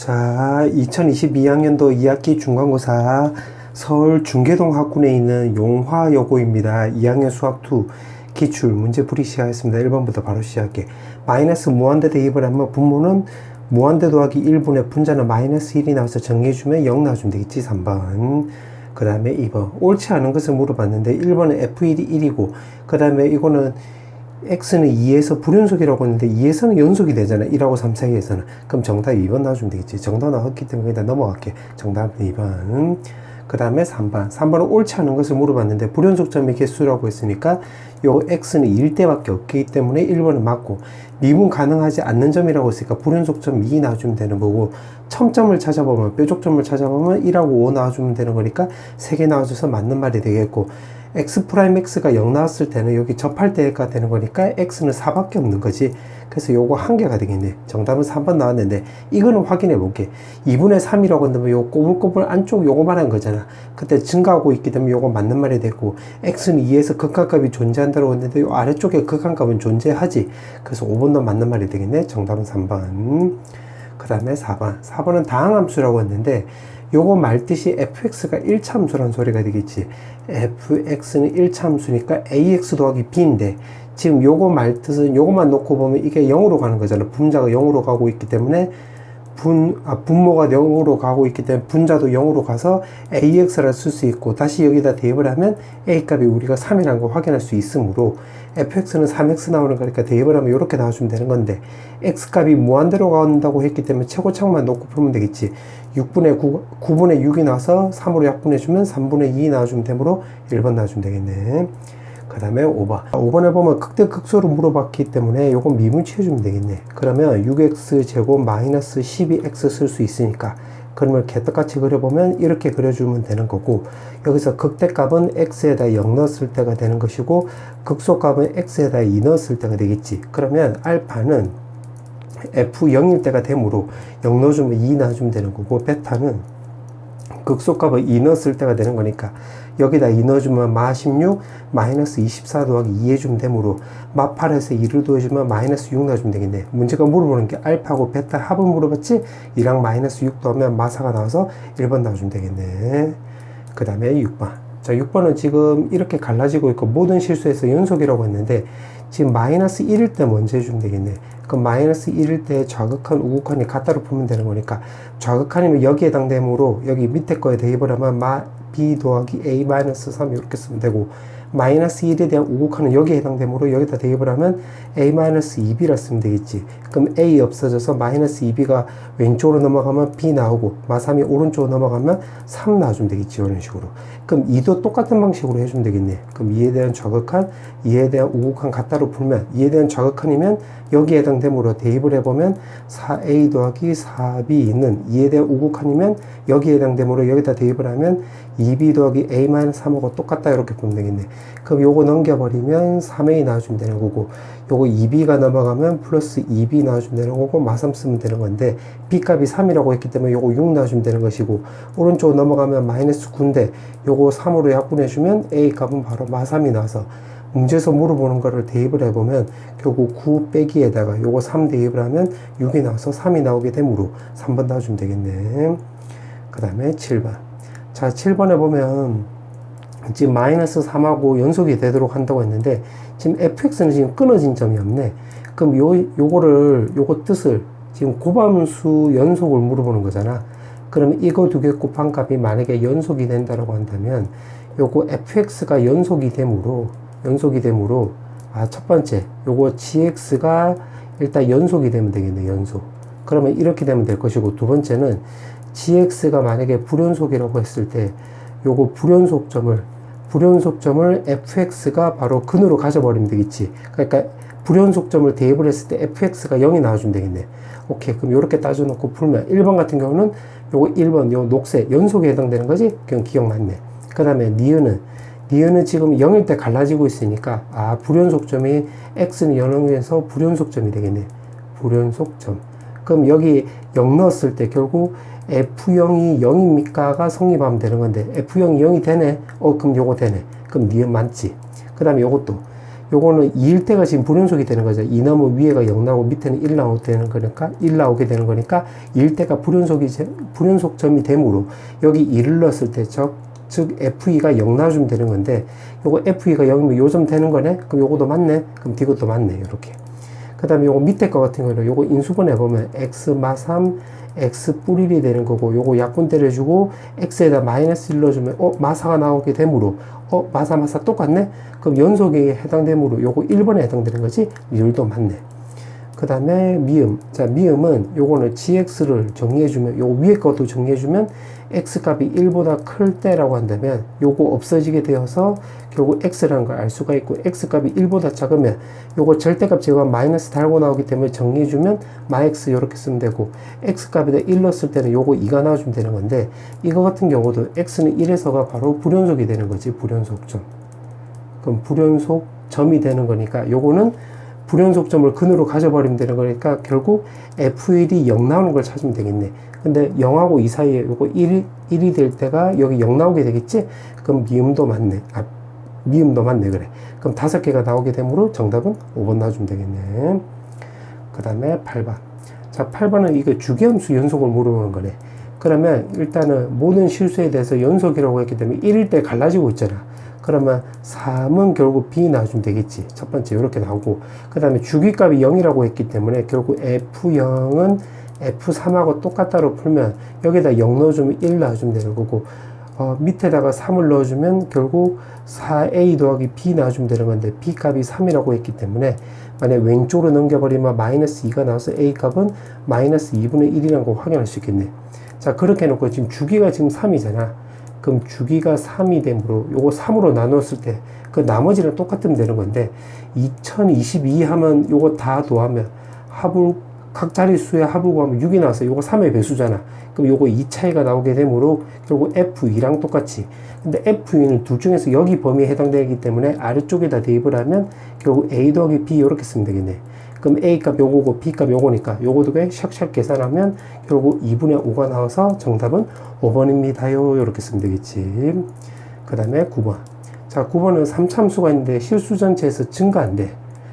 자, 2022학년도 2학기 중간고사 서울 중계동 학군에 있는 용화여고입니다. 2학년 수학2 기출 문제 풀이 시작하겠습니다. 1번부터 바로 시작해. 마이너스 무한대 대입을 하면 분모는 무한대 더하기 1분의 분자는 마이너스 1이 나와서 정리해주면 0 나와주면 되겠지. 3번. 그 다음에 2번. 옳지 않은 것을 물어봤는데 1번은 F1이 1이고 그 다음에 이거는 X는 2에서 불연속이라고 했는데 2에서는 연속이 되잖아. 1하고 3 사이에서는. 그럼 정답 2번 나와주면 되겠지. 정답 나왔기 때문에 일단 넘어갈게. 정답은 2번. 그 다음에 3번. 3번은 옳지 않은 것을 물어봤는데 불연속점의 개수라고 했으니까 요 X는 1대밖에 없기 때문에 1번은 맞고, 미분 가능하지 않는 점이라고 했으니까 불연속점 2 나와주면 되는 거고, 첨점을 찾아보면 뾰족점을 찾아보면 1하고 5 나와주면 되는 거니까 3개 나와줘서 맞는 말이 되겠고, X'X가 0 나왔을 때는 여기 접할 때가 되는 거니까 X는 4밖에 없는 거지. 그래서 요거 한 개가 되겠네. 정답은 3번 나왔는데 이거는 확인해 볼게. 2분의 3이라고 한다면 요 꼬불꼬불 안쪽 요거만 한 거잖아. 그때 증가하고 있기 때문에 요거 맞는 말이 되고, X는 2에서 극한값이 존재한다고 했는데 요 아래쪽에 극한값은 존재하지. 그래서 5번도 맞는 말이 되겠네. 정답은 3번. 그 다음에 4번. 4번은 다항함수라고 했는데 요거 말뜻이 fx가 1차 함수라는 소리가 되겠지. fx는 1차 함수니까 ax 더하기 b인데, 지금 요거 말뜻은 요거만 놓고 보면 이게 0으로 가는 거잖아. 분자가 0으로 가고 있기 때문에 분모가 0으로 가고 있기 때문에 분자도 0으로 가서 AX를 쓸 수 있고, 다시 여기다 대입을 하면 A 값이 우리가 3이라는 걸 확인할 수 있으므로 fx는 3x 나오는 거니까 대입을 하면 이렇게 나와주면 되는 건데, x 값이 무한대로 간다고 했기 때문에 최고창만 놓고 풀면 되겠지. 9분의 6이 나와서 3으로 약분해주면 3분의 2 나와주면 되므로 1번 나와주면 되겠네. 그 다음에 5번. 5번에 보면 극대극소를 물어봤기 때문에 요건 미분 취해주면 되겠네. 그러면 6x제곱 마이너스 12x 쓸 수 있으니까, 그러면 개떡같이 그려보면 이렇게 그려주면 되는 거고, 여기서 극대값은 x에다 0 넣었을 때가 되는 것이고 극소값은 x에다 2 넣었을 때가 되겠지. 그러면 알파는 f0일 때가 되므로 0 넣어주면 2 나와주면 되는 거고, 베타는 극소값을 2 넣었을 때가 되는 거니까 여기다 2 넣어주면 마16 마이너스 24 더하기 2 해주면 되므로 마8에서 2를 더해주면 마이너스 6 넣어주면 되겠네. 문제가 물어보는 게 알파하고 베타 합을 물어봤지. 2랑 마이너스 6 더하면 마4가 나와서 1번 나와주면 되겠네. 그 다음에 6번. 자, 6번은 지금 이렇게 갈라지고 있고 모든 실수에서 연속이라고 했는데 지금 마이너스 1일 때 먼저 해주면 되겠네. 그럼 마이너스 1일 때 좌극한 우극한이 같다로 풀면 되는 거니까, 좌극한이면 여기에 해당되므로 여기 밑에 거에 대입을 하면 b 더하기 a 마이너스 3 이렇게 쓰면 되고, 마이너스 1에 대한 우극한은 여기에 해당되므로 여기다 대입을 하면 a 마이너스 2b라 쓰면 되겠지. 그럼 a 없어져서 마이너스 2b가 왼쪽으로 넘어가면 b 나오고 마3이 오른쪽으로 넘어가면 3 나와주면 되겠지. 이런 식으로. 그럼 2도 똑같은 방식으로 해주면 되겠네. 그럼 2에 대한 좌극한, 2에 대한 우극한 같다로 풀면 2에 대한 좌극한이면 여기에 해당되므로 대입을 해보면 4a 더하기 4b는 2에 대한 우극한이면 여기에 해당되므로 여기다 대입을 하면 2b 더하기 a-3하고 똑같다 이렇게 보면 되겠네. 그럼 요거 넘겨버리면 3a 나와주면 되는 거고, 요거 2b가 넘어가면 플러스 2b 나와주면 되는 거고 마3 쓰면 되는 건데, b 값이 3이라고 했기 때문에 요거 6 나와주면 되는 것이고, 오른쪽으로 넘어가면 마이너스 9인데 요거 3으로 약분해주면 a 값은 바로 마3이 나와서 문제에서 물어보는 거를 대입을 해보면 결국 9 빼기에다가 요거 3 대입을 하면 6이 나와서 3이 나오게 되므로 3번 나와주면 되겠네. 그 다음에 7번. 자, 7번에 보면 지금 마이너스 3하고 연속이 되도록 한다고 했는데 지금 fx는 지금 끊어진 점이 없네. 그럼 요거 뜻을 지금 곱함수 연속을 물어보는 거잖아. 그러면 이거 두 개 곱한 값이 만약에 연속이 된다라고 한다면 요거 fx가 연속이 되므로 첫 번째 요거 gx가 일단 연속이 되면 되겠네. 연속. 그러면 이렇게 되면 될 것이고, 두 번째는 gx가 만약에 불연속이라고 했을 때 요거 불연속점을 fx가 바로 근으로 가져버리면 되겠지. 그러니까 불연속점을 대입을 했을 때 fx가 0이 나와주면 되겠네. 오케이. 그럼 이렇게 따져놓고 풀면 1번 같은 경우는 요거 1번 요 녹색 연속에 해당되는 거지. 그냥 기억났네. 그 다음에 니은은 지금 0일 때 갈라지고 있으니까 불연속점이 x는 0에서 불연속점이 되겠네. 불연속점. 그럼 여기 0 넣었을 때 결국 f0이 0입니까가 성립하면 되는 건데, f0이 0이 되네. 그럼 요거 되네. 그럼 니은 맞지. 그 다음에 요것도 요거는 2일 때가 지금 불연속이 되는 거죠. 2 나오면 위에가 0 나오고 밑에는 1 나오게 되는 거니까 1 나오게 되는 거니까 2일 때가 불연속점이 되므로 여기 2를 넣었을 때 즉 FE가 0 나와주면 되는 건데 요거 FE가 0이면 요점 되는 거네. 그럼 요거도 맞네. 그럼 이것도 맞네. 이렇게. 그 다음에 요거 밑에 거 같은 거는 요거 인수분해 보면 x 마3 x 뿔 1이 되는 거고 요거 약분 때려주고 x에다 마이너스 1 넣어주면 마사가 나오게 되므로 마사 똑같네. 그럼 연속에 해당되므로 요거 1번에 해당되는 거지. 리을도 맞네. 그 다음에 미음. 자, 미음은 요거는 gx를 정리해주면, 요거 위에 것도 정리해주면 x 값이 1보다 클 때라고 한다면 요거 없어지게 되어서 결국 x라는 걸 알 수가 있고, x 값이 1보다 작으면 요거 절대값 제거하면 마이너스 달고 나오기 때문에 정리해주면 마x 이렇게 쓰면 되고, x 값에다 1 넣었을 때는 요거 2가 나와주면 되는 건데, 이거 같은 경우도 x는 1에서가 바로 불연속이 되는 거지. 불연속점. 그럼 불연속점이 되는 거니까 요거는 불연속점을 근으로 가져버리면 되는 거니까 결국 F1이 0 나오는 걸 찾으면 되겠네. 근데 0하고 2 사이에 요거 1이 될 때가 여기 0 나오게 되겠지? 그럼 미음도 맞네. 미음도 맞네. 그래. 그럼 5개가 나오게 되므로 정답은 5번 나와주면 되겠네. 그 다음에 8번. 자, 8번은 이거 주기함수 연속을 물어보는 거네. 그러면 일단은 모든 실수에 대해서 연속이라고 했기 때문에 1일 때 갈라지고 있잖아. 그러면 3은 결국 B 나와주면 되겠지. 첫 번째 이렇게 나오고, 그 다음에 주기값이 0이라고 했기 때문에 결국 F0은 F3하고 똑같다로 풀면 여기다 0 넣어주면 1 나와주면 되는 거고, 밑에다가 3을 넣어주면 결국 4A 더하기 B 나와주면 되는 건데, B 값이 3이라고 했기 때문에 만약 왼쪽으로 넘겨버리면 마이너스 2가 나와서 A 값은 마이너스 2분의 1이라는 걸 확인할 수 있겠네. 자, 그렇게 해놓고 지금 주기가 지금 3이잖아. 그럼 주기가 3이 되므로 요거 3으로 나눴을 때 그 나머지랑 똑같으면 되는 건데, 2022 하면 요거 다 더하면 합을 각 자릿수의 합을 구하면 6이 나와서 요거 3의 배수잖아. 그럼 요거 2 차이가 나오게 되므로 결국 F2랑 똑같이. 근데 F2는 둘 중에서 여기 범위에 해당되기 때문에 아래쪽에다 대입을 하면 결국 A 더하기 B 이렇게 쓰면 되겠네. 그럼 A 값 요거고 B 값 요거니까 요거도 샥샥 계산하면 결국 2분의 5가 나와서 정답은 5번입니다요. 이렇게 쓰면 되겠지. 그 다음에 9번. 자, 9번은 3참수가 있는데 실수 전체에서 증가한대.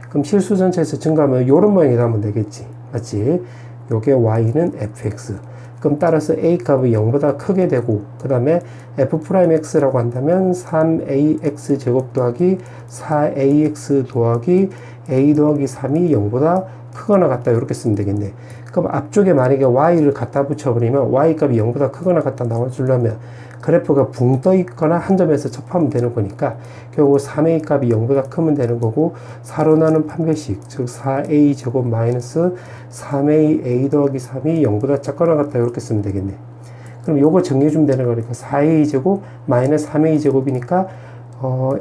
그럼 실수 전체에서 증가하면 요런 모양이 나오면 되겠지. 맞지? 요게 y는 fx. 그럼 따라서 a 값이 0보다 크게 되고, 그 다음에 f'x라고 한다면 3ax 제곱 더하기 4ax 더하기 a 더하기 3이 0보다 크거나 같다. 이렇게 쓰면 되겠네. 그럼 앞쪽에 만약에 y를 갖다 붙여버리면 y 값이 0보다 크거나 같다 나와주려면 그래프가 붕 떠 있거나 한 점에서 접하면 되는 거니까 결국 3a 값이 0보다 크면 되는 거고, 4로 나눈 판별식, 즉 4a 제곱 마이너스 3a a 더하기 3이 0보다 작거나 같다. 이렇게 쓰면 되겠네. 그럼 요거 정리해주면 되는 거니까 4a 제곱 마이너스 3a 제곱이니까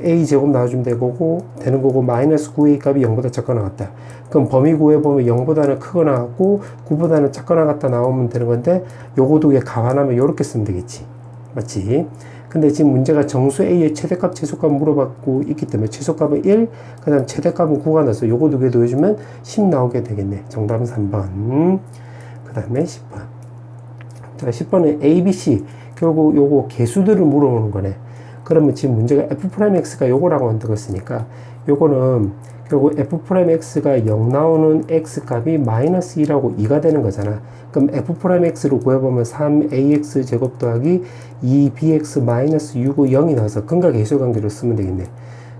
a 제곱 나와주면 되는 거고 마이너스 9a 값이 0보다 작거나 같다. 그럼 범위 구해보면 0보다는 크거나 같고 9보다는 작거나 같다 나오면 되는 건데, 요거 두 개 감안하면 요렇게 쓰면 되겠지. 맞지? 근데 지금 문제가 정수 A의 최대값, 최소값 물어받고 있기 때문에 최소값은 1, 그 다음 최대값은 9가 나서 요거 두 개 더해주면 10 나오게 되겠네. 정답은 3번. 그 다음에 10번. 자, 10번은 A, B, C. 결국 요거 개수들을 물어보는 거네. 그러면 지금 문제가 f'x가 요거라고 한다고 요거는 결국 f'x가 0 나오는 x 값이 마이너스 2라고 2가 되는 거잖아. 그럼 f'x로 구해보면 3ax 제곱 더하기 2bx 마이너스 6이 0이 나와서 근각 계수 관계로 쓰면 되겠네.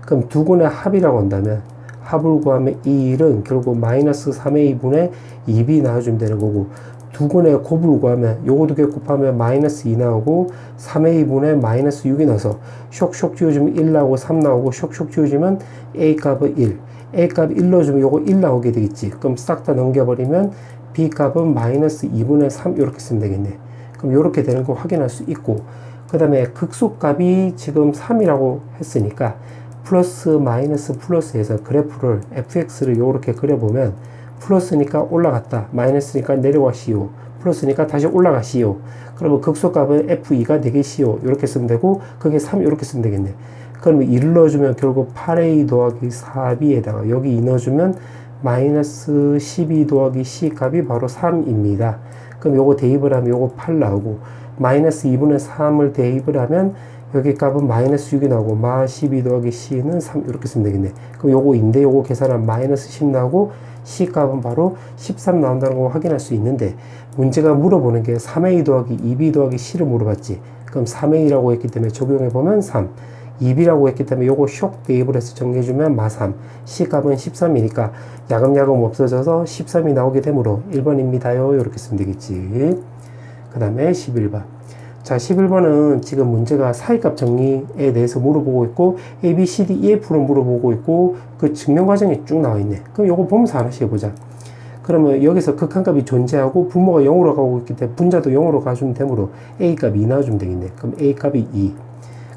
그럼 두 군의 합이라고 한다면 합을 구하면 이 1은 결국 마이너스 3a분의 2b 나와주면 되는 거고, 두 군의 곱을 구하면 요거 두 개 곱하면 마이너스 2 나오고 3a분의 마이너스 6이 나서 쇽쇽 지워주면 1 나오고 3 나오고 쇽쇽 지워주면 a 값은 1, a 값 1 넣어주면 요거 1 나오게 되겠지. 그럼 싹 다 넘겨버리면 b 값은 마이너스 2분의 3 이렇게 쓰면 되겠네. 그럼 요렇게 되는 거 확인할 수 있고, 그 다음에 극소값이 지금 3이라고 했으니까 플러스 마이너스 플러스에서 그래프를 fx를 요렇게 그려보면 플러스니까 올라갔다, 마이너스니까 내려가시오, 플러스니까 다시 올라가시오. 그러면 극소값은 f2가 되겠시오. 이렇게 쓰면 되고, 그게 3 이렇게 쓰면 되겠네. 그러면 1을 넣어주면 결국 8a 더하기 4b에다가 여기 2 넣어주면 마이너스 12 더하기 c 값이 바로 3입니다. 그럼 요거 대입을 하면 요거 8 나오고, 마이너스 2분의 3을 대입을 하면 여기 값은 마이너스 6이 나오고 마 12 더하기 c는 3 이렇게 쓰면 되겠네. 그럼 요거인데 요거 계산하면 마이너스 10 나오고 c 값은 바로 13 나온다는 거 확인할 수 있는데 문제가 물어보는 게 3a 더하기 2b 더하기 c를 물어봤지. 그럼 3a라고 했기 때문에 적용해보면 3, 2b라고 했기 때문에 요거 쇽 대입을 해서 정리해주면 마 3, c 값은 13이니까 야금야금 없어져서 13이 나오게 되므로 1번입니다요. 이렇게 쓰면 되겠지. 그 다음에 11번. 자, 11번은 지금 문제가 사이값 정리에 대해서 물어보고 있고 A, B, C, D, EF를 물어보고 있고 그 증명 과정이 쭉 나와 있네. 그럼 요거 보면서 하나씩 해보자. 그러면 여기서 극한값이 존재하고 분모가 0으로 가고 있기 때문에 분자도 0으로 가주면 되므로 A값 2 나와주면 되겠네. 그럼 A값이 2.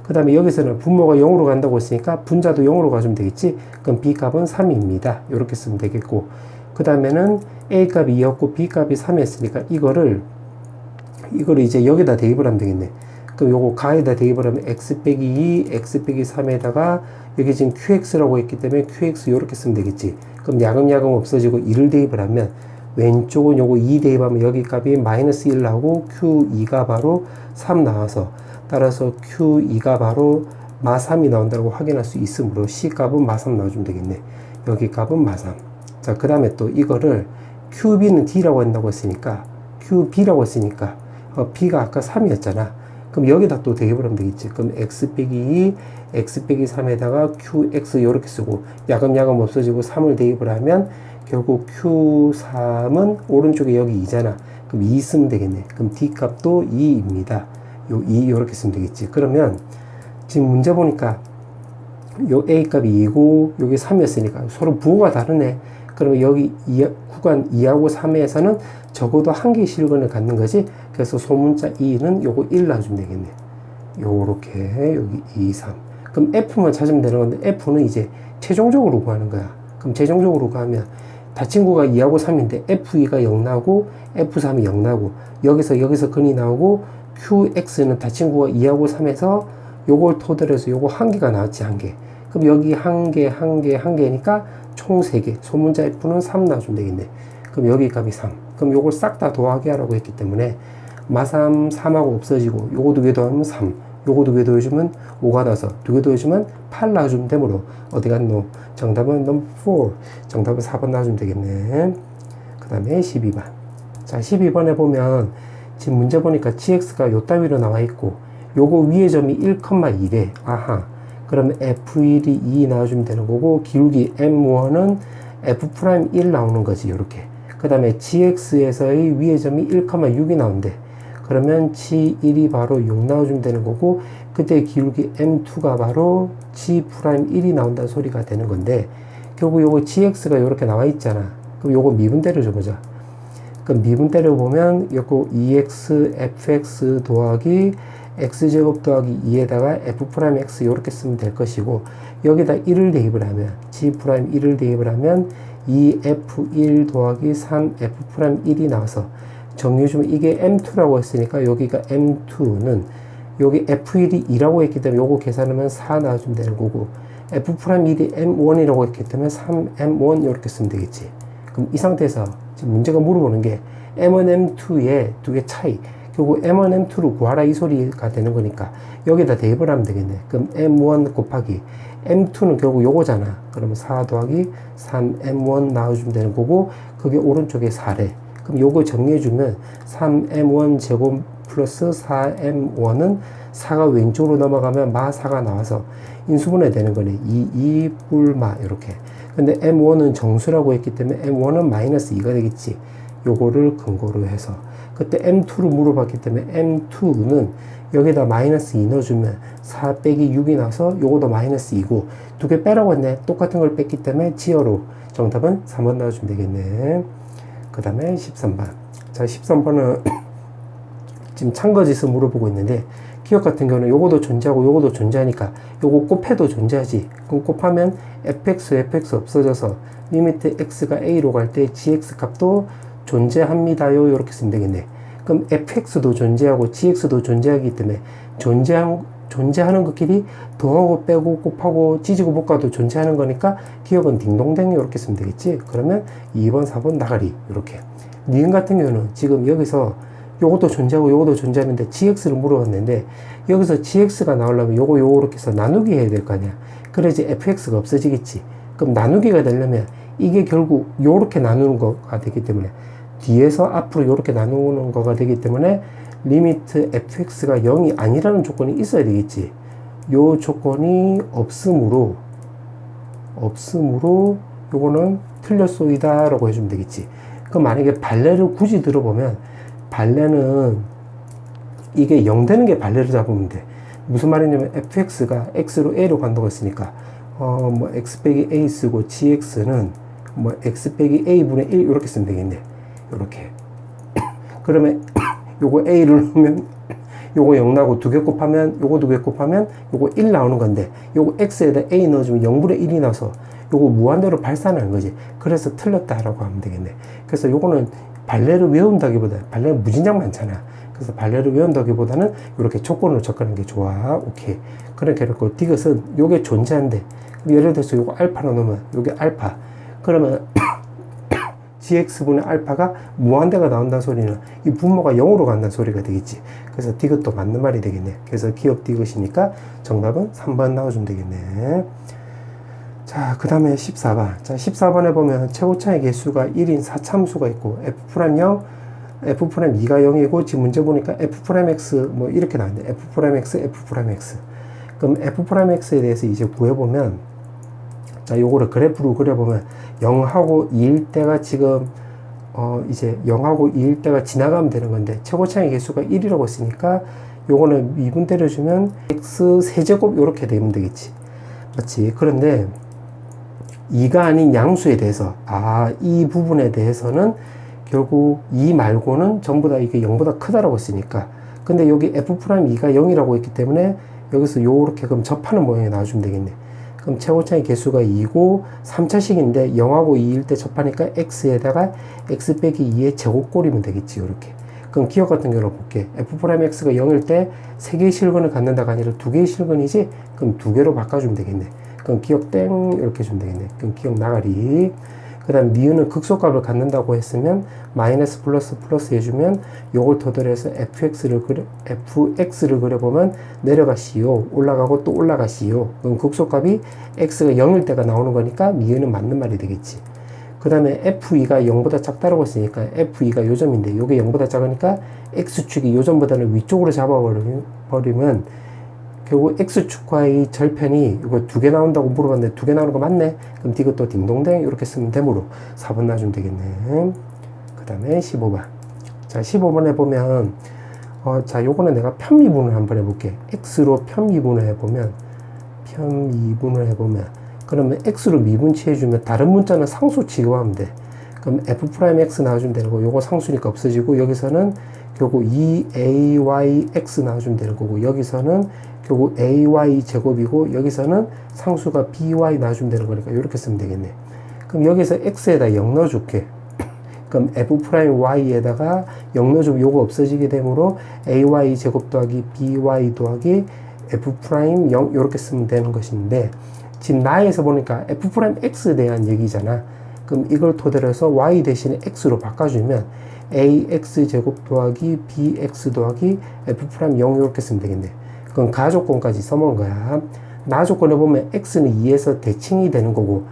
그 다음에 여기서는 분모가 0으로 간다고 했으니까 분자도 0으로 가주면 되겠지. 그럼 B값은 3입니다. 이렇게 쓰면 되겠고 그 다음에는 A값이 2였고 B값이 3이었으니까 이거를 이제 여기다 대입을 하면 되겠네. 그럼 요거 가에다 대입을 하면 x 빼기 2, x 빼기 3에다가 여기 지금 qx라고 했기 때문에 qx 요렇게 쓰면 되겠지. 그럼 야금야금 없어지고 2를 대입을 하면 왼쪽은 요거 2 대입하면 여기 값이 마이너스 1 나오고 q2가 바로 3 나와서 따라서 q2가 바로 마 3이 나온다고 확인할 수 있으므로 c 값은 마 3 나와주면 되겠네. 여기 값은 마 3. 자, 그 다음에 또 이거를 qb는 d라고 한다고 했으니까 qb라고 했으니까 b가 아까 3이었잖아. 그럼 여기다 또 대입을 하면 되겠지. 그럼 x 빼기 2, x 빼기 3에다가 qx 요렇게 쓰고 야금야금 없어지고 3을 대입을 하면 결국 q3은 오른쪽에 여기 2잖아. 그럼 2 쓰면 되겠네. 그럼 d 값도 2입니다. 요 2 요렇게 쓰면 되겠지. 그러면 지금 문제 보니까 요 a 값이 2고 여기 3이었으니까 서로 부호가 다르네. 그러면 여기 구간 2하고 3에서는 적어도 한 개의 실근을 갖는 거지. 그래서 소문자 2는 요거 1 놔주면 되겠네. 요렇게 여기 2, 3. 그럼 F만 찾으면 되는 건데 F는 이제 최종적으로 구하는 거야. 그럼 최종적으로 구하면 다친구가 2하고 3인데 F2가 0 나오고 F3이 0 나오고 여기서 근이 나오고 QX는 다친구가 2하고 3에서 요걸 토대로 해서 요거 한 개가 나왔지, 한 개. 그럼 여기 한 개니까 총 3개. 소문자 F는 3 놔주면 되겠네. 그럼 여기 값이 3. 그럼 요걸 싹 다 더하기 하라고 했기 때문에 마3, 3하고 없어지고 요거 2개 더하면 3. 요거 2개 더해주면 5가 나서 2개 더해주면 8 놔주면 되므로 어디 갔노? 정답은 넘버 4. 정답은 4번 놔주면 되겠네. 그 다음에 12번. 자, 12번에 보면 지금 문제 보니까 gx가 요 따위로 나와 있고 요거 위에 점이 1,2래. 아하. 그러면 f1이 2 나와주면 되는 거고 기울기 m1은 f'1 나오는 거지. 요렇게. 그 다음에 gx에서의 위의 점이 1,6이 나온대. 그러면 g1이 바로 6 나와주면 되는 거고 그때 기울기 m2가 바로 g'1이 나온다는 소리가 되는 건데 결국 요거 gx가 요렇게 나와 있잖아. 그럼 요거 미분 때려줘보자. 그럼 미분 때려보면 요거 2x fx 더하기 x제곱 더하기 2에다가 f'x 요렇게 쓰면 될 것이고 여기다 1을 대입을 하면 g'1을 대입을 하면 2f1 더하기 3f'1이 나와서 정리해주면 이게 m2라고 했으니까 여기가 m2는 여기 f1이 2라고 했기 때문에 요거 계산하면 4 나와주면 되는 거고 f'1이 m1이라고 했기 때문에 3m1 이렇게 쓰면 되겠지. 그럼 이 상태에서 지금 문제가 물어보는 게 m1, m2의 두 개 차이 결국 m1, m2를 구하라 이 소리가 되는 거니까 여기다 대입을 하면 되겠네. 그럼 m1 곱하기 m2는 결국 요거잖아. 그러면 4 더하기 3m1 나와주면 되는 거고 그게 오른쪽에 4래. 그럼 요거 정리해주면 3m1 제곱 플러스 4m1은 4가 왼쪽으로 넘어가면 마 4가 나와서 인수분해 되는 거네. 2 뿔마 이렇게. 근데 m1은 정수라고 했기 때문에 m1은 마이너스 2가 되겠지. 요거를 근거로 해서 그때 m2를 물어봤기 때문에 m2는 여기다 마이너스 2 넣어주면 4 빼기 6이 나서 요거도 마이너스 2고 두 개 빼라고 했네. 똑같은 걸 뺐기 때문에 지어로 정답은 3번 넣어주면 되겠네. 그 다음에 13번. 자, 13번은 지금 참거짓을 물어보고 있는데 기억 같은 경우는 요거도 존재하고 요거도 존재하니까 요거 곱해도 존재하지. 그럼 곱하면 fx 없어져서 리미트 x가 a로 갈 때 gx 값도 존재합니다요. 이렇게 쓰면 되겠네. 그럼 fx도 존재하고 gx도 존재하기 때문에 존재하는 것끼리 더하고 빼고 곱하고 찢고 볶아도 존재하는 거니까 기억은 딩동댕 이렇게 쓰면 되겠지. 그러면 2번, 4번 나가리 이렇게. 니은 같은 경우는 지금 여기서 요것도 존재하고 요것도 존재하는데 gx를 물어봤는데 여기서 gx가 나오려면 요렇게 해서 나누기 해야 될 거 아니야. 그래야지 fx가 없어지겠지. 그럼 나누기가 되려면 이게 결국 요렇게 나누는 거가 되기 때문에 뒤에서 앞으로 요렇게 나누는 거가 되기 때문에 리미트 fx가 0이 아니라는 조건이 있어야 되겠지. 요 조건이 없으므로 요거는 틀렸소이다 라고 해주면 되겠지. 그럼 만약에 발레를 굳이 들어보면 발레는 이게 0 되는 게 발레를 잡으면 돼. 무슨 말이냐면 fx가 x로 a로 간다고 했으니까 뭐 x 빼기 a 쓰고 gx는 뭐 x 빼기 a분의 1 이렇게 쓰면 되겠네. 이렇게 그러면 요거 a를 넣으면 요거 0 나오고 2개 곱하면 요거 2개 곱하면 요거 1 나오는 건데 요거 x에다 a 넣어주면 0분의 1이 나서 요거 무한대로 발산하는 거지. 그래서 틀렸다라고 하면 되겠네. 그래서 요거는 발레를 외운다기보다 발레는 무진장 많잖아. 그래서 발레를 외운다기보다는 이렇게 조건으로 접근하는 게 좋아. 오케이. 그렇게 해놓고 디귿은 요게 존재한대. 예를 들어서 요거 알파로 넣으면 요게 알파. 그러면 gx분의 알파가 무한대가 나온다는 소리는 이 분모가 0으로 간다는 소리가 되겠지. 그래서 디귿도 맞는 말이 되겠네. 그래서 기억 디귿이니까 정답은 3번 나와주면 되겠네. 자, 그 다음에 14번. 자, 14번에 보면 최고차의 개수가 1인 4참수가 있고 F'0, F'2가 0이고 지금 문제 보니까 F'X 뭐 이렇게 나왔는데 F'X, F'X. 그럼 F'X에 대해서 이제 구해보면 자, 요거를 그래프로 그려보면 0하고 2일 때가 지금 이제 0하고 2일 때가 지나가면 되는 건데 최고차의 개수가 1이라고 했으니까 요거는 미분 때려주면 x 세제곱 요렇게 되면 되겠지. 맞지? 그런데 2가 아닌 양수에 대해서 이 부분에 대해서는 결국 2 말고는 전부 다 이게 0보다 크다라고 했으니까 근데 여기 F'2가 0이라고 했기 때문에 여기서 요렇게 그럼 접하는 모양이 나와주면 되겠네. 그럼 최고차의 개수가 2고 3차식인데 0하고 2일 때 접하니까 x에다가 x 빼기 2의 제곱꼴이면 되겠지. 요렇게. 그럼 기억 같은 경우로 볼게. F'X가 0일 때 3개의 실근을 갖는다가 아니라 2개의 실근이지? 그럼 2개로 바꿔주면 되겠네. 그럼 기억 땡 이렇게 해주면 되겠네. 그럼 기억 나가리. 그 다음 미은은 극소값을 갖는다고 했으면 마이너스 플러스 해주면 요걸 토대로해서 fx를 그려보면 내려가시오. 올라가고 또 올라가시오. 그럼 극소값이 x가 0일 때가 나오는 거니까 미은은 맞는 말이 되겠지. 그 다음에 f2가 0보다 작다라고 했으니까 f2가 요점인데 요게 0보다 작으니까 x축이 요점보다는 위쪽으로 잡아버리면 결국 x축과의 절편이 이거 2개 나온다고 물어봤는데 2개 나오는 거 맞네? 그럼 이것도 딩동댕 이렇게 쓰면 되므로 4번 놔주면 되겠네. 그 다음에 15번. 자, 15번에 보면 자, 요거는 내가 편미분을 한번 해볼게. x로 편미분을 해보면 그러면 x로 미분치 해주면 다른 문자는 상수 취급하면 돼. 그럼 f'x 나와주면 되는 거. 요거 상수니까 없어지고 여기서는 결국 2ayx 나와주면 되는 거고 여기서는 결국 ay 제곱이고 여기서는 상수가 by 나와주면 되는 거니까 이렇게 쓰면 되겠네. 그럼 여기서 x에다 0 넣어줄게. 그럼 f'y에다가 0 넣어주면 요거 없어지게 되므로 ay 제곱 더하기 by 더하기 f'0 이렇게 쓰면 되는 것인데 지금 나에서 보니까 f'x에 대한 얘기잖아. 그럼 이걸 토대로 해서 y 대신에 x로 바꿔주면 ax 제곱 더하기 bx 더하기 f'0 이렇게 쓰면 되겠네. 그럼 가조건까지 써먹은 거야. 나조건을 보면 x는 2에서 대칭이 되는 거고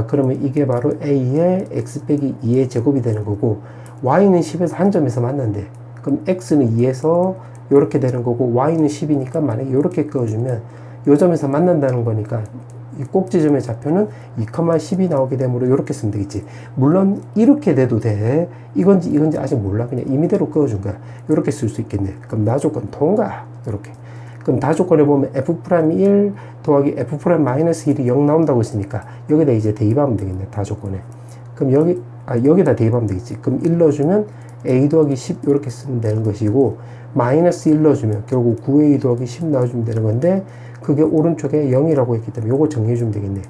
그러면 이게 바로 a의 x 빼기 2의 제곱이 되는 거고 y는 10에서 한 점에서 만난대. 그럼 x는 2에서 이렇게 되는 거고 y는 10이니까 만약에 이렇게 그어주면 요 점에서 만난다는 거니까 이 꼭지점의 좌표는 2,10이 나오게 되므로 이렇게 쓰면 되겠지. 물론 이렇게 돼도 돼. 이건지 아직 몰라. 그냥 임의대로 그어준 거야. 이렇게 쓸 수 있겠네. 그럼 나조건 통과. 이렇게. 그럼 다조건에 보면 f'1 더하기 f'-1이 0 나온다고 했으니까 여기다 이제 대입하면 되겠네. 다조건에. 그럼 여기다 대입하면 되겠지. 그럼 1 넣어주면 a 더하기 10 이렇게 쓰면 되는 것이고 마이너스 1 넣어주면 결국 9a 더하기 10 나와주면 되는 건데 그게 오른쪽에 0이라고 했기 때문에 요거 정리해주면 되겠네.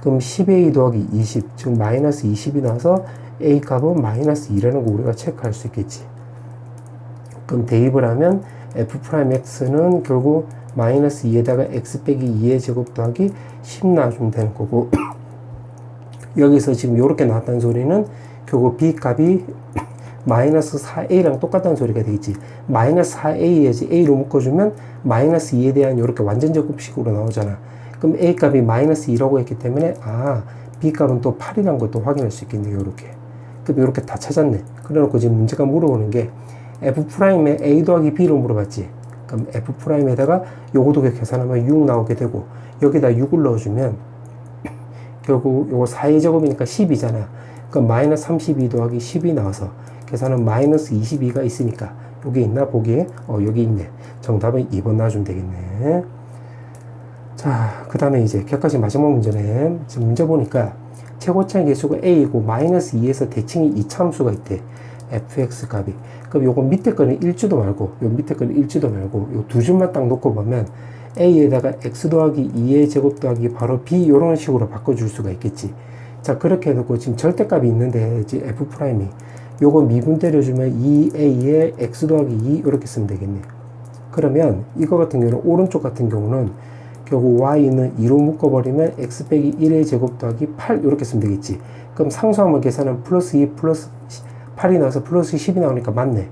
그럼 10a 더하기 20, 즉 마이너스 20이 나와서 a 값은 마이너스 2라는 거 우리가 체크할 수 있겠지. 그럼 대입을 하면 f'x는 결국 마이너스 2에다가 x 빼기 2의 제곱 더하기 10 나와주면 되는 거고 여기서 지금 요렇게 나왔다는 소리는 결국 b 값이 마이너스 4a랑 똑같다는 소리가 되겠지. 마이너스 4a에지 a로 묶어주면 마이너스 2에 대한 이렇게 완전 제곱식으로 나오잖아. 그럼 a 값이 마이너스 2라고 했기 때문에 b 값은 또 8이라는 것도 확인할 수 있겠네요. 이렇게. 그럼 이렇게 다 찾았네. 그래놓고 지금 문제가 물어보는 게 f'에 a 더하기 b로 물어봤지. 그럼 f'에다가 요거도 계산하면 6 나오게 되고 여기다 6을 넣어주면 결국 요거 4의 제곱이니까 10이잖아. 그럼 마이너스 32 더하기 10이 나와서 계산은 마이너스 22가 있으니까 여기 있나 보기에 여기 있네. 정답은 2번 놔주면 되겠네. 자, 그 다음에 이제 격가식 마지막 문제네. 지금 문제 보니까 최고차의 개수가 a이고 마이너스 2에서 대칭이 2차함수가 있대. fx 값이. 그럼 요거 밑에 거는 읽지도 말고 요 밑에 거는 읽지도 말고 요 두 줄만 딱 놓고 보면 a에다가 x 더하기 2의 제곱 더하기 바로 b 요런 식으로 바꿔줄 수가 있겠지. 자, 그렇게 해놓고 지금 절대값이 있는데 이제 f'이 요거 미분 때려주면 2a에 x 더하기 2 이렇게 쓰면 되겠네. 그러면 이거 같은 경우는 오른쪽 같은 경우는 결국 y는 2로 묶어버리면 x 빼기 1의 제곱 더하기 8 이렇게 쓰면 되겠지. 그럼 상수함을 계산하면 플러스 2 플러스 8이 나와서 플러스 10이 나오니까 맞네.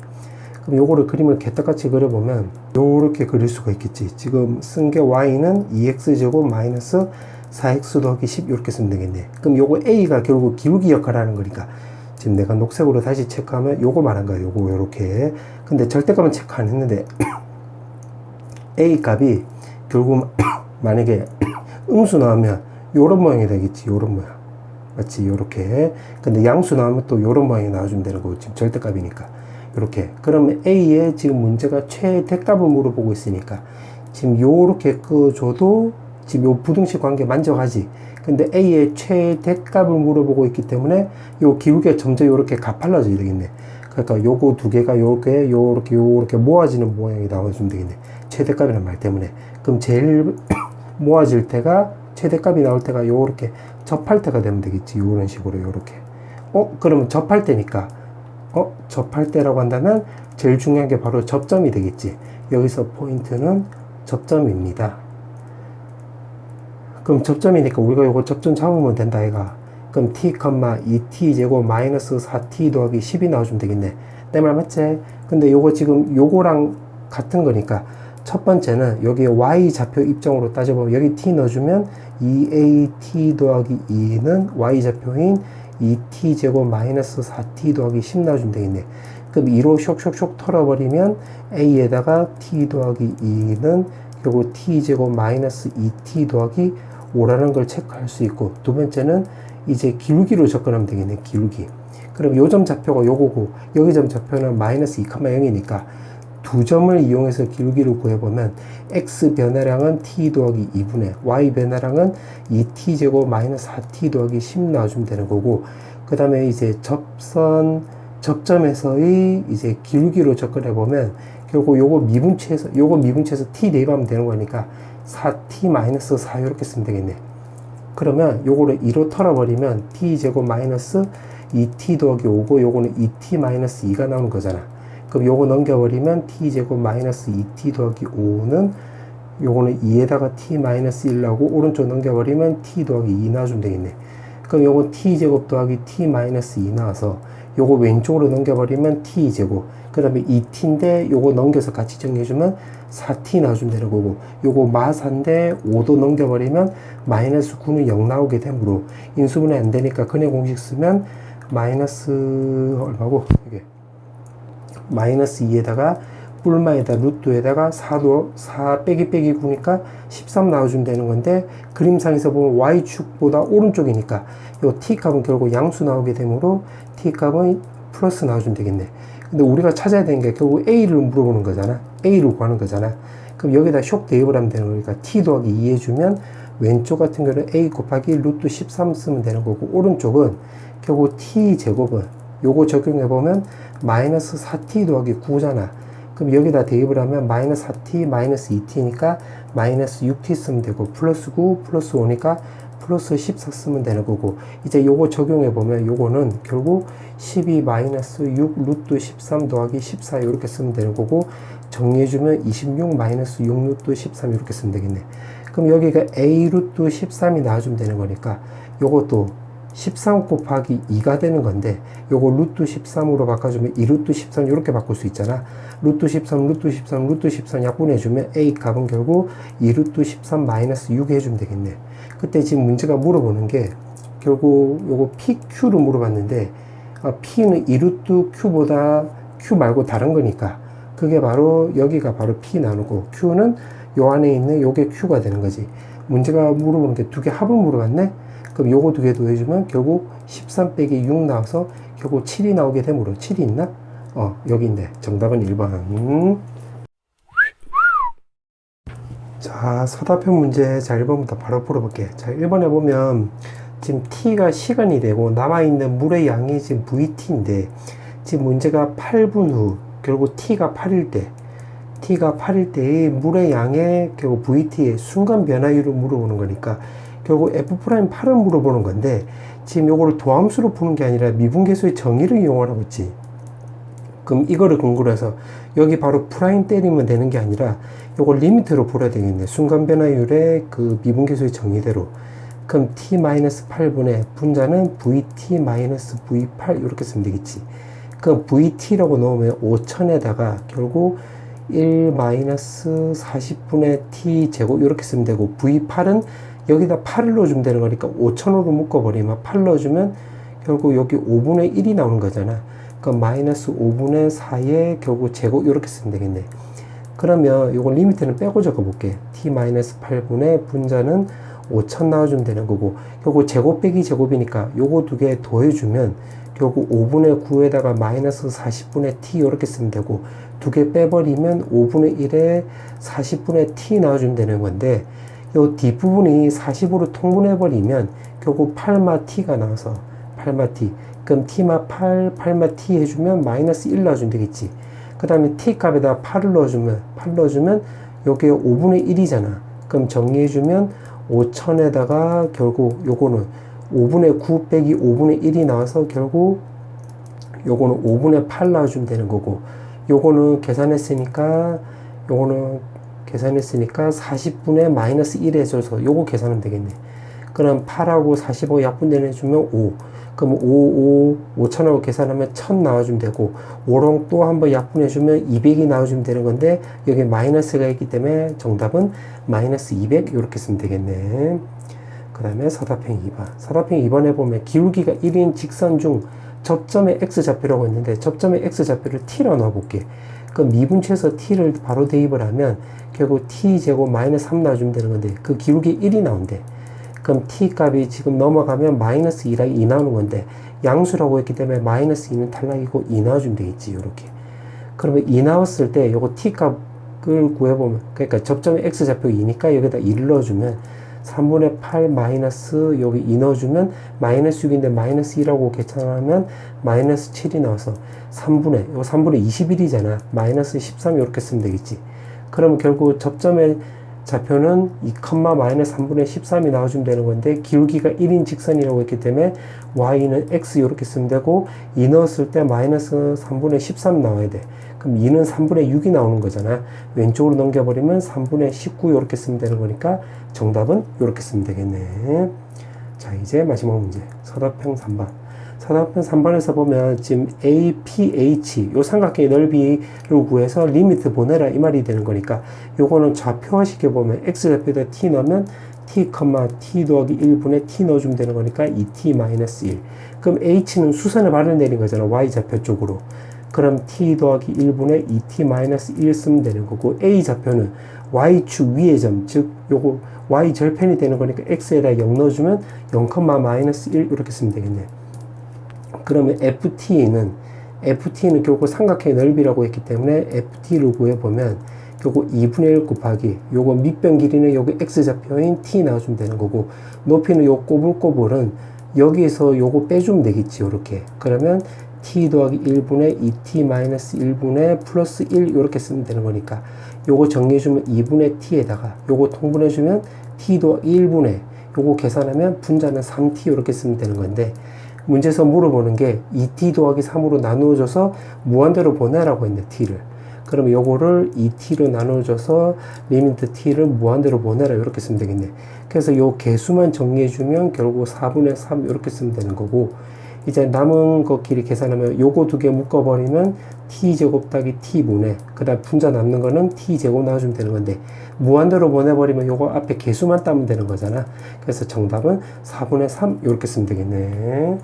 그럼 요거를 그림을 개떡같이 그려보면 요렇게 그릴 수가 있겠지. 지금 쓴 게 y는 2x제곱 마이너스 4x 더하기 10 이렇게 쓰면 되겠네. 그럼 요거 a가 결국 기울기 역할을 하는 거니까 지금 내가 녹색으로 다시 체크하면 요거 말한 거야. 요거 요렇게. 근데 절대값은 체크 안 했는데 a 값이 결국 만약에 음수 나오면 요런 모양이 되겠지. 요런 모양. 맞지? 요렇게. 근데 양수 나오면 또 요런 모양이 나와주면 되는 거고 지금 절대값이니까. 요렇게. 그러면 a의 지금 문제가 최대값을 물어보고 있으니까 지금 요렇게 끄줘도 지금 요 부등식 관계 만족하지. 근데 a의 최대값을 물어보고 있기 때문에 요 기울기가 점점 요렇게 가팔라져야 되겠네. 그러니까 요거 두 개가 요렇게 모아지는 모양이 나와주면 되겠네. 최대값이라는 말 때문에. 그럼 제일 모아질 때가 최대값이 나올 때가 요렇게 접할 때가 되면 되겠지. 요런 식으로 요렇게. 그러면 접할 때니까 접할 때라고 한다면 제일 중요한 게 바로 접점이 되겠지. 여기서 포인트는 접점입니다. 그럼 접점이니까 우리가 요거 접점 잡으면 된다 얘가. 그럼 t, 2t 제곱 마이너스 4t 더하기 10이 나와주면 되겠네. 내 말 맞지? 근데 요거 지금 요거랑 같은 거니까 첫 번째는 여기 y 좌표 입장으로 따져보면 여기 t 넣어주면 2at 더하기 2는 y 좌표인 2t 제곱 마이너스 4t 더하기 10 나와주면 되겠네. 그럼 2로 쇽쇽쇽 털어버리면 a에다가 t 더하기 2는 결국 t 제곱 마이너스 2t 더하기 5라는 걸 체크할 수 있고, 두 번째는 이제 기울기로 접근하면 되겠네. 기울기. 그럼 요 점 좌표가 요거고 여기 점 좌표는 마이너스 2,0이니까 두 점을 이용해서 기울기를 구해보면 x 변화량은 t 더하기 2분의 y 변화량은 2t 제곱 마이너스 4t 더하기 10 나와주면 되는 거고, 그 다음에 이제 접점에서의 이제 기울기로 접근해보면 결국 요거 미분치해서 t 대입하면 되는 거니까 4t 마이너스 4 이렇게 쓰면 되겠네. 그러면 요거를 2로 털어버리면 t 제곱 마이너스 2t 더하기 5고 요거는 2t 마이너스 2가 나오는 거잖아. 그럼 요거 넘겨버리면 t 제곱 마이너스 2t 더하기 5는 요거는 2에다가 t 마이너스 1 나오고 오른쪽 넘겨버리면 t 더하기 2 나와주면 되겠네. 그럼 요거 t 제곱 더하기 t 마이너스 2 나와서 요거 왼쪽으로 넘겨버리면 t 제곱, 그 다음에 2t인데 요거 넘겨서 같이 정리해주면 4t 나와주면 되는 거고, 요거 마사인데 5도 넘겨버리면 마이너스 9는 0 나오게 되므로 인수분해 안 되니까 근해 공식 쓰면 마이너스 얼마고 이게 마이너스 2에다가 뿔마에다 루트에다가 4 빼기 9니까 13 나와주면 되는 건데, 그림상에서 보면 y축보다 오른쪽이니까 요 t값은 결국 양수 나오게 되므로 t값은 플러스 나와주면 되겠네. 근데 우리가 찾아야 되는 게 결국 a를 물어보는 거잖아. a를 구하는 거잖아. 그럼 여기다 쇽 대입을 하면 되는 거니까 t 더하기 2 해주면 왼쪽 같은 경우는 a 곱하기 루트 13 쓰면 되는 거고, 오른쪽은 결국 t 제곱은 요거 적용해보면 마이너스 4t 더하기 9잖아. 그럼 여기다 대입을 하면 마이너스 4t 마이너스 2t니까 마이너스 6t 쓰면 되고, 플러스 9 플러스 5니까 플러스 14 쓰면 되는 거고, 이제 요거 적용해보면 요거는 결국 12 마이너스 6 루트 13 더하기 14 이렇게 쓰면 되는 거고, 정리해주면 26 마이너스 6 루트 13 이렇게 쓰면 되겠네. 그럼 여기가 a 루트 13이 나와주면 되는 거니까 요것도 13 곱하기 2가 되는 건데 요거 루트 13으로 바꿔주면 2루트 13 이렇게 바꿀 수 있잖아. 루트 13, 루트 13, 루트 13 약분해주면 A 값은 결국 2루트 13 마이너스 6 해주면 되겠네. 그때 지금 문제가 물어보는 게 결국 요거 PQ로 물어봤는데 P는 2루트 Q보다 Q 말고 다른 거니까 그게 바로 여기가 바로 P 나누고 Q는 요 안에 있는 요게 Q가 되는 거지. 문제가 물어보는 게 두 개 합을 물어봤네. 그럼 요거 두 개 더해주면 결국 13 빼기 6 나와서 결국 7이 나오게 되므로 7이 있나? 여기 있네. 정답은 1번. 자, 서답형 문제. 자, 1번부터 바로 풀어볼게. 자, 1번에 보면 지금 t가 시간이 되고 남아있는 물의 양이 지금 VT인데 지금 문제가 8분 후 결국 t가 8일 때의 물의 양의 결국 VT의 순간 변화율을 물어보는 거니까 결국 F'8을 물어보는 건데 지금 요거를 도함수로 푸는 게 아니라 미분계수의 정의를 이용하라고 했지. 그럼 이거를 근거로 해서 여기 바로 프라임 때리면 되는 게 아니라 요걸 리미트로 풀어야 되겠네. 순간 변화율의 그 미분계수의 정의대로. 그럼 t-8분의 분자는 vt-v8 이렇게 쓰면 되겠지. 그럼 vt라고 넣으면 5000에다가 결국 1-40분의 t 제곱 이렇게 쓰면 되고 v8은 여기다 8을 넣어주면 되는 거니까 5000으로 묶어버리면 8 넣어주면 결국 여기 5분의 1이 나오는 거잖아. 그럼 마이너스 5분의 4의 결국 제곱 이렇게 쓰면 되겠네. 그러면 요거 리미트는 빼고 적어볼게. t-8분의 분자는 5000 나와주면 되는 거고 결국 제곱 빼기 제곱이니까 요거 두 개 더해주면 결국 5분의 9에다가 마이너스 40분의 t 이렇게 쓰면 되고 두 개 빼버리면 5분의 1에 40분의 t 나와주면 되는 건데 요 뒷부분이 40으로 통분해버리면 결국 8마 t가 나와서 8마 t. 그럼 t마 8마 t 해주면 마이너스 1 넣어주면 되겠지. 그 다음에 t 값에다 8 넣어주면 요게 5분의 1이잖아. 그럼 정리해주면 5000에다가 결국 요거는 5분의 9 빼기 5분의 1이 나와서 결국 요거는 5분의 8 나와주면 되는 거고 요거는 계산했으니까 40분의 마이너스 1 해줘서 요거 계산하면 되겠네. 그럼 8하고 45 약분되는 해주면 5. 그럼 5000하고 계산하면 1000 나와주면 되고 5랑 또 한번 약분해주면 200이 나와주면 되는 건데 여기 마이너스가 있기 때문에 정답은 마이너스 200 이렇게 쓰면 되겠네. 그 다음에 서답형 2번. 서답형 2번에 보면 기울기가 1인 직선 중 접점의 x좌표라고 했는데 접점의 x좌표를 t로 넣어볼게. 그럼 미분치에서 t를 바로 대입을 하면 결국 t제곱 마이너스 3 나와주면 되는 건데 그 기울기 1이 나온대. 그럼 t 값이 지금 넘어가면 마이너스 2랑 2 나오는 건데 양수라고 했기 때문에 마이너스 2는 탈락이고 2 나와주면 되겠지. 요렇게. 그러면 2 나왔을 때 요거 t 값을 구해보면 그러니까 접점의 x좌표 2니까 여기다 2를 넣어주면 3분의 8 마이너스 여기 2 넣어주면 마이너스 6인데 마이너스 2라고 계산하면 마이너스 7이 나와서 3분의 21이잖아. 마이너스 13 이렇게 쓰면 되겠지. 그러면 결국 접점의 좌표는 2, 마이너스 3분의 13이 나와주면 되는 건데 기울기가 1인 직선이라고 했기 때문에 y는 x 이렇게 쓰면 되고 2 넣었을 때 마이너스 3분의 13 나와야 돼. 그럼 2는 3분의 6이 나오는 거잖아. 왼쪽으로 넘겨버리면 3분의 19 이렇게 쓰면 되는 거니까 정답은 이렇게 쓰면 되겠네. 자, 이제 마지막 문제. 서답형 3번. 서답형 3번에서 보면 지금 APH 요 삼각형의 넓이를 구해서 리미트 보내라 이 말이 되는 거니까 요거는 좌표화 시켜보면 x좌표에다 t 넣으면 t, t 더하기 1분의 t 넣어주면 되는 거니까 2t-1. 그럼 h는 수선을 바로 내린 거잖아. y좌표 쪽으로. 그럼 t 더하기 1분의 2t-1 쓰면 되는 거고 a좌표는 y축 위의 점, 즉 요거 y 절편이 되는 거니까 x에다 0 넣어주면 0,-1 이렇게 쓰면 되겠네. 그러면 FT는 결국 삼각형의 넓이라고 했기 때문에 FT를 구해보면 결국 2분의 1 곱하기 요거 밑변 길이는 여기 x좌표인 t 나와주면 되는 거고 높이는 요 꼬불꼬불은 여기에서 요거 빼주면 되겠지. 요렇게. 그러면 t 더하기 1분의 2t-1분의 플러스 1 이렇게 쓰면 되는 거니까 요거 정리해주면 2분의 t에다가 요거 통분해주면 t 더하기 1분의 요거 계산하면 분자는 3t 이렇게 쓰면 되는 건데 문제에서 물어보는 게 2t 더하기 3으로 나누어져서 무한대로 보내라고 했네. t를. 그러면 요거를 2t로 나누어져서 리미트 t를 무한대로 보내라 이렇게 쓰면 되겠네. 그래서 요 개수만 정리해주면 결국 4분의 3 이렇게 쓰면 되는 거고, 이제 남은 것끼리 계산하면 요거 두 개 묶어버리면 t제곱 따기 t분의, 그 다음 분자 남는 거는 t제곱 나와주면 되는 건데, 무한대로 보내버리면 요거 앞에 개수만 따면 되는 거잖아. 그래서 정답은 4분의 3 이렇게 쓰면 되겠네.